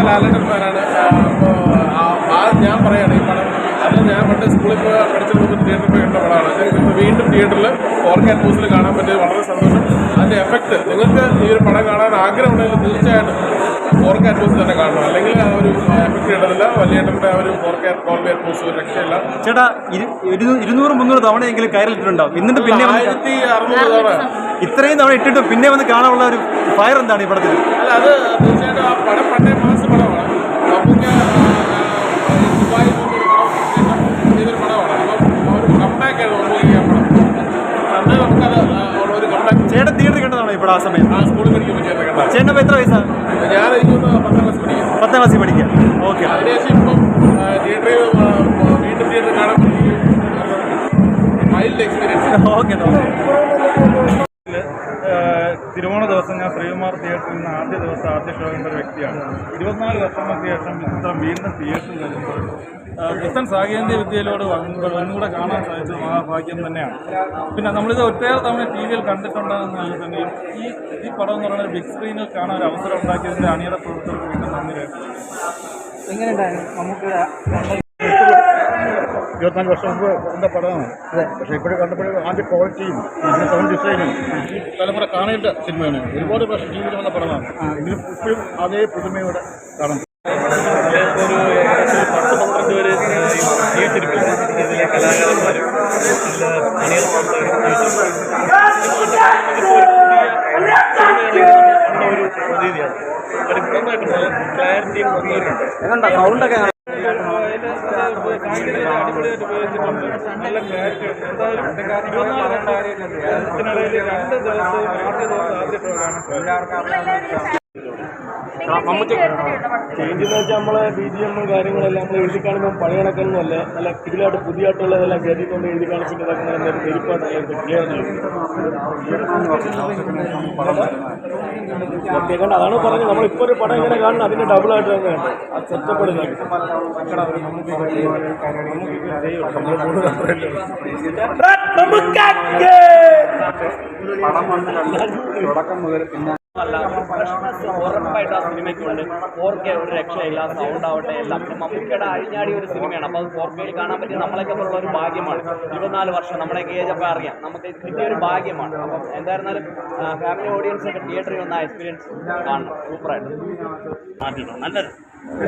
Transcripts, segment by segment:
ലാലേട്ടൻ ഫാനാണ്. അപ്പോൾ ഞാൻ പറയുകയാണ് ഈ പടം അത് ഞാൻ പണ്ട് സ്കൂളിൽ പോയി പഠിച്ച തിയേറ്ററിൽ പോയി കണ്ട പടമാണ്. ഇപ്പോൾ വീണ്ടും തിയേറ്ററിൽ 4K അറ്റ്മോസിൽ കാണാൻ പറ്റിയത് വളരെ സന്തോഷം. അതിൻ്റെ എഫക്റ്റ് നിങ്ങൾക്ക് ഈ ഒരു പടം കാണാൻ ആഗ്രഹമുണ്ടെങ്കിൽ തീർച്ചയായിട്ടും 4K അറ്റ്മോസ് തന്നെ കാണണം. അല്ലെങ്കിൽ ആ ഒരു എഫക്റ്റ് കിട്ടുന്നില്ല. വലിയേട്ടൻ്റെ ആ ഒരു 4K അറ്റ്മോസ് ഒരു രക്ഷയില്ല. ചേട്ടാ 200-300 തവണയെങ്കിലും കയറിയിട്ടുണ്ടാവും. എന്നിട്ട് പിന്നെ 1600 തവണ ഇത്രയും തവണ ഇട്ടിട്ട് പിന്നെ വന്ന് കാണാനുള്ള ഒരു ഫയർ എന്താണ് ഈ പടത്തിൽ? അല്ല, അത് തീർച്ചയായിട്ടും ആ പടം പണ്ടേ മാസ് പടമാണ്. നമുക്ക് ദുബായിൽ ചെയ്തൊരു പടമാണ്. അപ്പം ആ ഒരു കംബാക്ക് ആണ് നമുക്ക് ഈ പടം. അന്ന് നമുക്കത് ഒരു കംബാക്ക്. ചേട്ടൻ തിയേറ്ററിൽ കണ്ടതാണോ ഇപ്പോൾ ആ സമയം? ആ സ്കൂളിൽ പഠിക്കുമ്പോൾ ചേട്ടൻ കണ്ട. ചേട്ടൻ എത്ര വയസ്സാണ്? ഞാൻ എനിക്കൊന്ന് 10ാം ക്ലാസ് പഠിക്കാം. 10ാം ക്ലാസ്സിൽ പഠിക്കാം. ഓക്കെ. അതിനുശേഷം ഇപ്പം തിയേറ്ററിൽ വീണ്ടും തിയേറ്ററിൽ കാണാൻ മൈൽഡ് എക്സ്പീരിയൻസ്. ഓക്കെ. തിരുവോണ ദിവസം ഞാൻ ശ്രീകുമാർ തിയേറ്ററിൽ നിന്ന് ആദ്യ ഷോ കണ്ട ഒരു വ്യക്തിയാണ്. 24 വർഷങ്ങൾക്ക് ശേഷം ചിത്രം വീണ്ടും തിയേറ്ററിൽ വരുമ്പോൾ പുത്തൻ സാങ്കേതിക വിദ്യയിലൂടെ ഒന്നുകൂടെ കാണാൻ സാധിച്ചത് മഹാഭാഗ്യം തന്നെയാണ്. പിന്നെ നമ്മളിത് ഒറ്റേറെ തവണ ടി വിയിൽ കണ്ടിട്ടുണ്ടെന്നല്ല തന്നെയും ഈ പടം എന്ന് പറയുന്നത് ബിഗ് സ്ക്രീനിൽ കാണാൻ ഒരു അവസരം ഉണ്ടാക്കിയതിൻ്റെ അണിയറ പ്രവർത്തകർക്ക് വീണ്ടും നന്ദി രേഖപ്പെടുത്തുന്നു. എങ്ങനെയുണ്ടായിരുന്നു? നമുക്ക് 24 വർഷം മുമ്പ് കണ്ട പടമാണ്. പക്ഷേ ഇപ്പോഴും കണ്ടപ്പോഴും ആദ്യ ക്വാളിറ്റിയും സൗണ്ട് ഡിസൈനും ഈ തലമുറ കാണേണ്ട സിനിമയാണ്. ഒരുപാട് പ്രാവശ്യം ടി വിയിൽ വന്ന പടമാണ്. എങ്കിലും ഇപ്പോഴും അതേ പുതുമയോടെ കാണാം. ഒരു 10-12 പേര് തിയേറ്ററിൽ ഇതിലെ കലാകാരന്മാരും അണിയറ ഒരു പ്രതീതിയാണ്. നന്നായിട്ട് ക്ലാരിറ്റിയും വന്നിട്ടുണ്ട്. സൗണ്ടൊക്കെ അടിപൊളിയായിട്ട് ഉപയോഗിച്ചിട്ടുണ്ട്. നല്ല ക്ലാരിറ്റി ഉണ്ട്. എന്തായാലും 24 2 ദിവസവും ആദ്യ ഷോ കാണാൻ ചേഞ്ച് എന്ന് വെച്ചാൽ നമ്മളെ BGM കാര്യങ്ങളെല്ലാം നമ്മൾ എഴുതി കാണുമ്പോൾ പഴയ കണക്കൊന്നുമല്ല. നല്ല ഇതിലായിട്ട് പുതിയതായിട്ടുള്ളതെല്ലാം കയറ്റിക്കൊണ്ട് എഴുതി കാണിച്ചിട്ട് ഇതാക്കുന്ന വെരിപ്പായിട്ട് ക്ലിയർ കേൾക്കേണ്ട. അതാണ് പറഞ്ഞത്, നമ്മളിപ്പോൾ ഒരു പടം ഇങ്ങനെ കാണണം അതിൻ്റെ ഡബിളായിട്ട് തന്നെ ആ സെറ്റപ്പ് പടം വന്ന് തുടക്കം മുതൽ പിന്നെ ഉറപ്പായിട്ട് ആ സിനിമയ്ക്കുണ്ട്. 4K ഒരു രക്ഷയില്ല, സൗണ്ട് ആവട്ടെ എല്ലാം. പിന്നെ മമ്മൂക്കയുടെ അഴിഞ്ഞാടിയ ഒരു സിനിമയാണ്. അപ്പോൾ അത് 4K കാണാൻ പറ്റി നമ്മളൊക്കെ ഉള്ള ഒരു ഭാഗ്യമാണ്. 24 വർഷം നമ്മളൊക്കെ ഏജൊക്കെ അറിയാം, നമുക്ക് കിട്ടിയ ഒരു ഭാഗ്യമാണ്. അപ്പം എന്തായിരുന്നാലും ഫാമിലി ഓഡിയൻസ് ഒക്കെ തിയേറ്ററിൽ വന്ന ആ എക്സ്പീരിയൻസ് കാണണം. സൂപ്പറായിട്ട് നല്ലത്. അതെ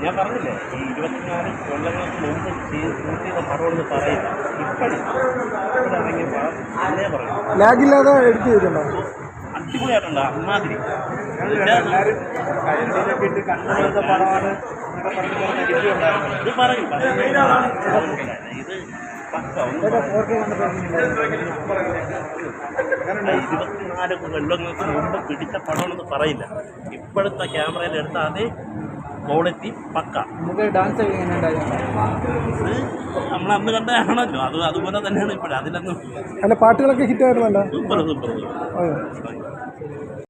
ഞാൻ പറഞ്ഞില്ലേ, ഈ 24 കൊല്ലങ്ങൾക്ക് മുമ്പ് ചെയ്ത പടമെന്ന് പറയില്ല. ഇപ്പോഴും ഇറങ്ങിയ പടം അതേ പറയും. ലാഗില്ലാതെ എഡിറ്റ് ചെയ്തിട്ടുണ്ടോ? അടിപൊളിയായിട്ടുണ്ട്. അമ്മാതിരി ഇത് പറയും. ഇത് 24 കൊല്ലങ്ങൾക്ക് മുമ്പ് പിടിച്ച പടമെന്ന് പറയില്ല. ഇപ്പോഴത്തെ ക്യാമറയിൽ എടുത്ത അതേ ക്വാളിറ്റി പക്ക. നമുക്ക് ഡാൻസ് നമ്മൾ അന്ന് കണ്ടതാണല്ലോ, അതുപോലെ തന്നെയാണ് ഇപ്പോഴും. അതിലൊന്നും പാട്ടുകളൊക്കെ ഹിറ്റ് ആയിരുന്നല്ലോ. സൂപ്പർ